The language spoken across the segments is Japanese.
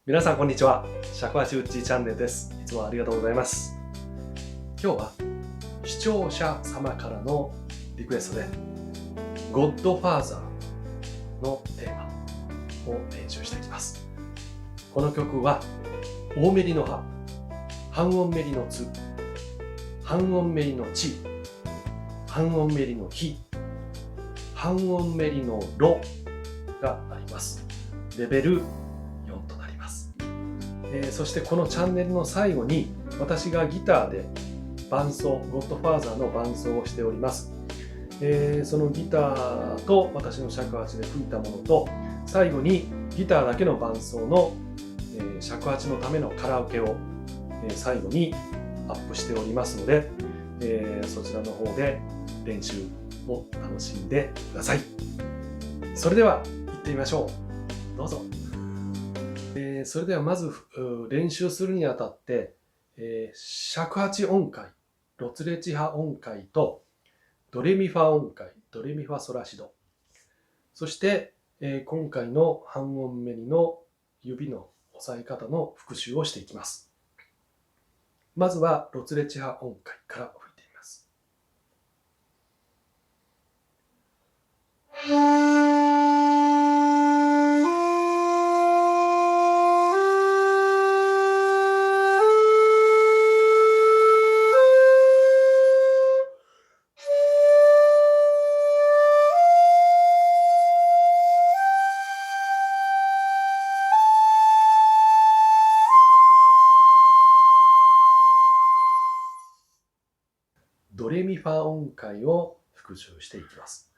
皆さんこんにちは。尺八ウッチーチャンネルです。いつもありがとうございます。今日は視聴者様からのリクエストでゴッドファーザーのテーマを練習していきます。この曲は大メリのハ、半音メリのツ、半音メリのチ、半音メリのヒ、半音メリのロがあります。レベル4となります。そしてこのチャンネルの最後に私がギターで伴奏、ゴッドファーザーの伴奏をしております。そのギターと私の尺八で吹いたものと、最後にギターだけの伴奏の、尺八のためのカラオケを、最後にアップしておりますので、そちらの方で練習を楽しんでください。それでは行ってみましょう。どうぞ。それではまず練習するにあたって、尺八音階、ロツレチハ音階とドレミファ音階、ドレミファソラシド、そして、今回の半音メリの指の押さえ方の復習をしていきます。まずはロツレチハ音階から吹いてみます。ドレミファ音階を復習していきます。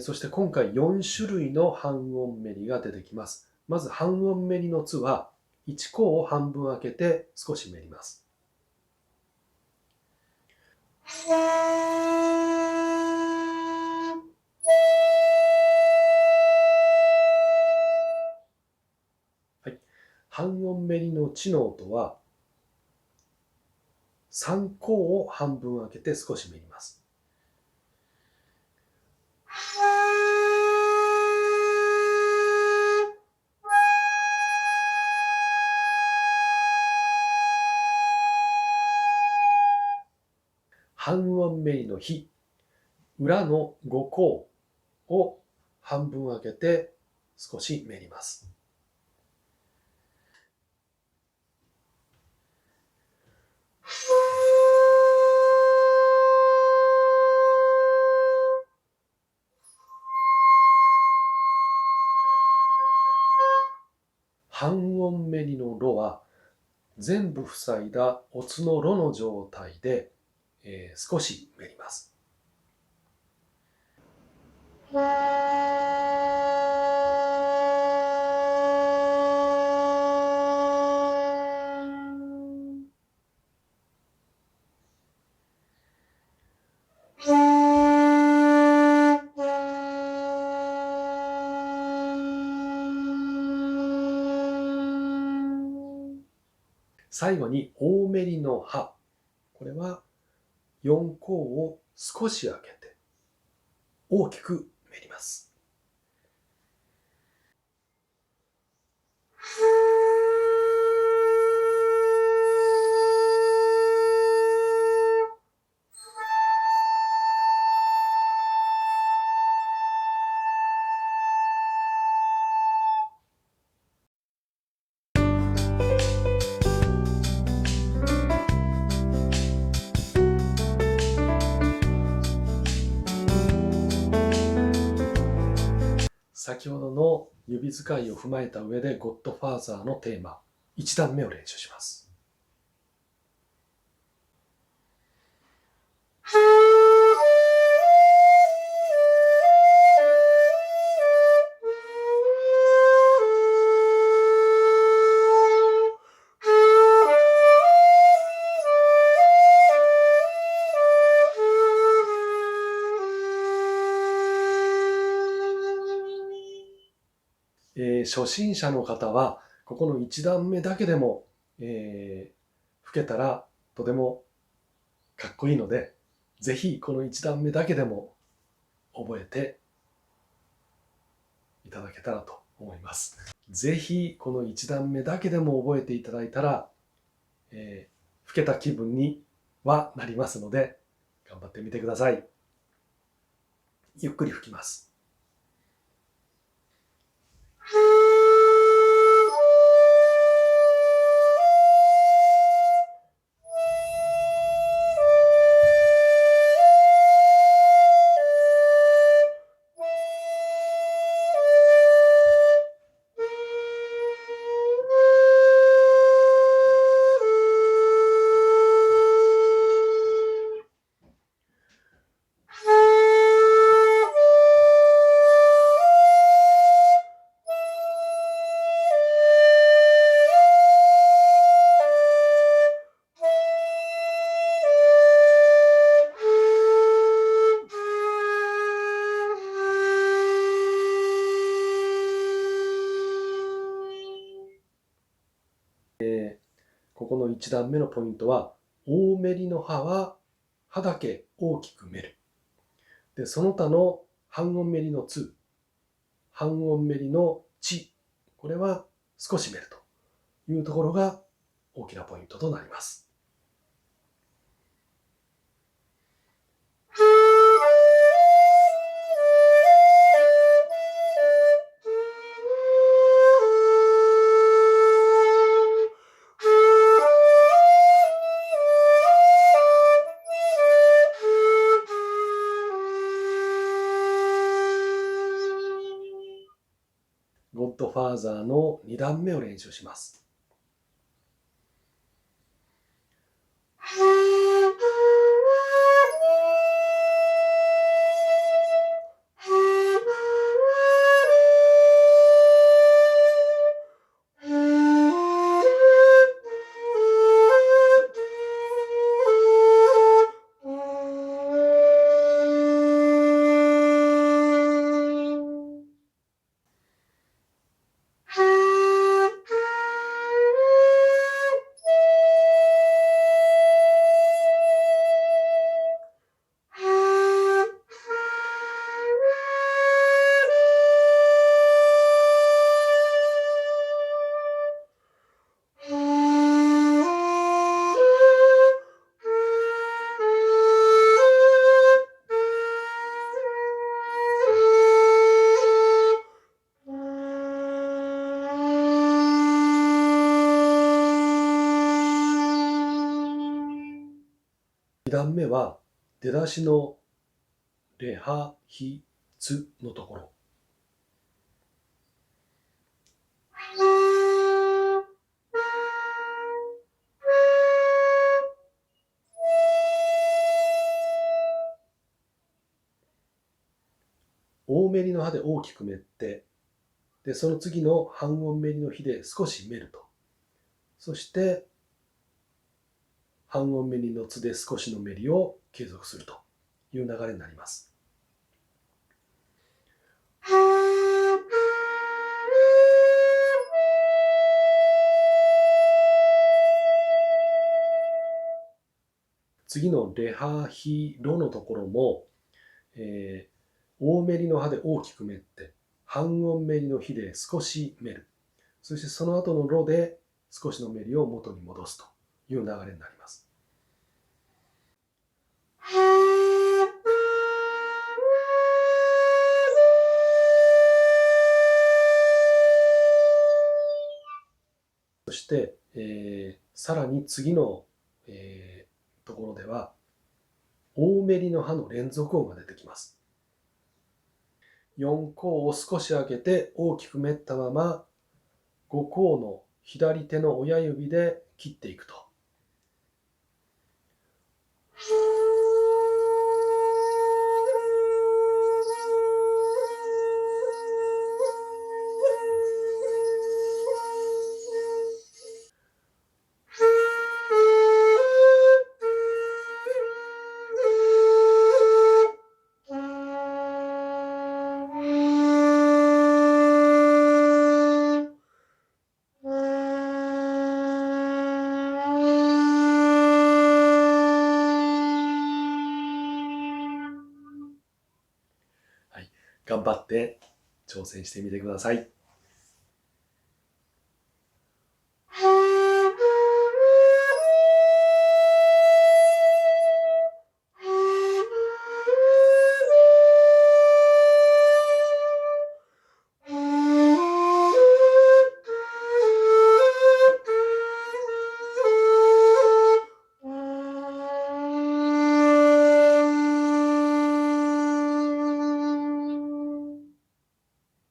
そして今回4種類の半音メリが出てきます。まず半音メリのツは1項を半分開けて少しメリます。はい、半音メリのチの音は3項を半分開けて少しメリます。半音メリのヒ、裏の5項を半分開けて少しメリます。半音メリのロは全部塞いだオツのロの状態で、少しメリます。最後に大メリのハ、これは4項を少し開けて大きくメリます。先ほどの指使いを踏まえた上でゴッドファーザーのテーマ1段目を練習します。初心者の方はここの1段目だけでも、吹けたらとてもかっこいいので、ぜひこの1段目だけでも覚えていただけたらと思います。ぜひこの1段目だけでも覚えていただいたら、吹けた気分にはなりますので、頑張ってみてください。ゆっくり吹きます。ここの1段目のポイントは、大メリの歯は歯だけ大きくメル。で、その他の半音メリのツ、半音メリのチ、これは少しメルというところが大きなポイントとなります。ゴッドファーザーの2段目を練習します。2段目は出だしのレハヒツのところ。大メリの歯で大きくメって、でその次の半音メリの比で少しメると。そして半音メリのツで少しのメリを継続するという流れになります。次のレハヒロのところも、大メリの歯で大きくメって、半音メリの比で少しメる。そしてその後のロで少しのメリを元に戻すという流れになります。そして、さらに次の、ところでは大メリの歯の連続音が出てきます。4項を少し上げて大きくめったまま5項の左手の親指で切っていくと。頑張って挑戦してみてください。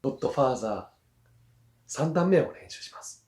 ゴッドファーザー3段目を練習します。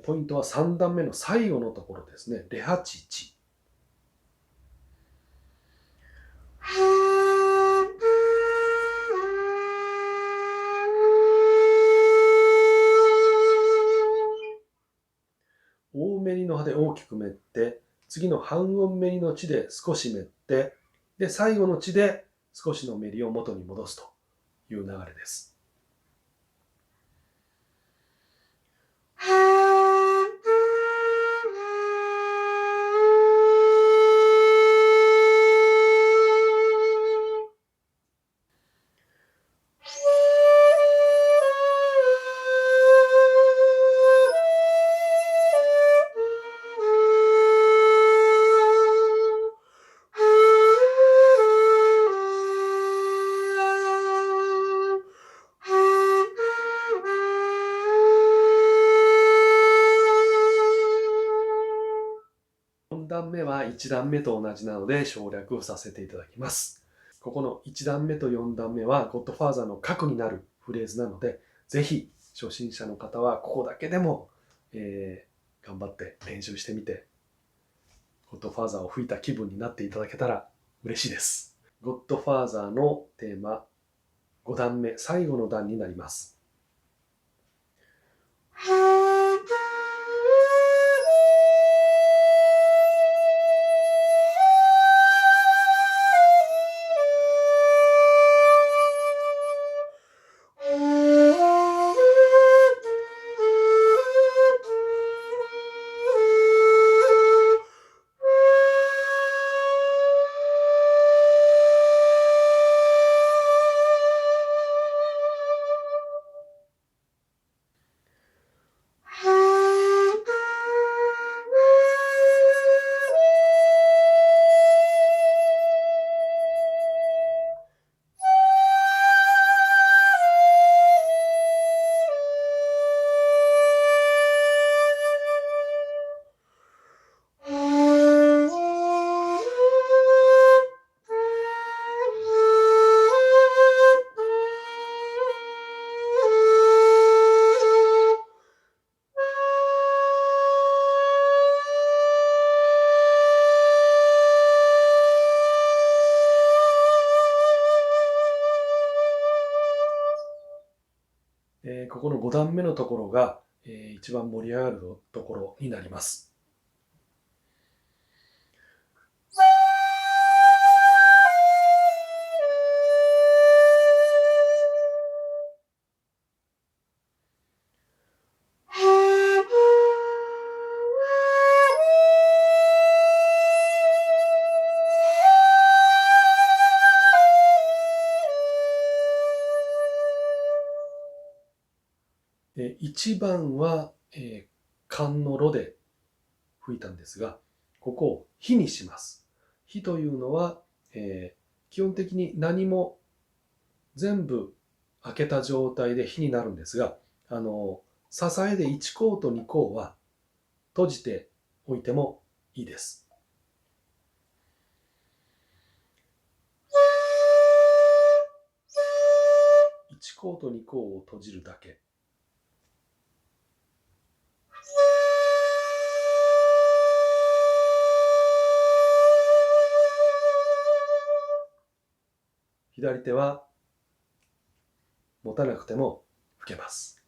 ポイントは3段目の最後のところですね。レハチチ。大めりの歯で大きくめって、次の半音めりの地で少しめって、で、最後の地で少しのめりを元に戻すという流れです。4段目は1段目と同じなので省略をさせていただきます。ここの1段目と4段目はゴッドファーザーの核になるフレーズなので、ぜひ初心者の方はここだけでも、頑張って練習してみて、ゴッドファーザーを吹いた気分になっていただけたら嬉しいです。ゴッドファーザーのテーマ、5段目、最後の段になります。ここの5段目のところが、一番盛り上がるところになります。1番は、缶のロで吹いたんですが、ここをヒにします。火というのは、基本的に何も全部開けた状態で火になるんですが、支えで1項と2項は閉じておいてもいいです。1項と2項を閉じるだけ。左手は持たなくても吹けます。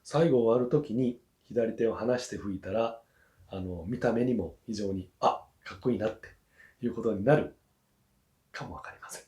最後終わるときに左手を離して吹いたら、見た目にも非常にかっこいいなっていうことになるかもわかりません。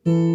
す。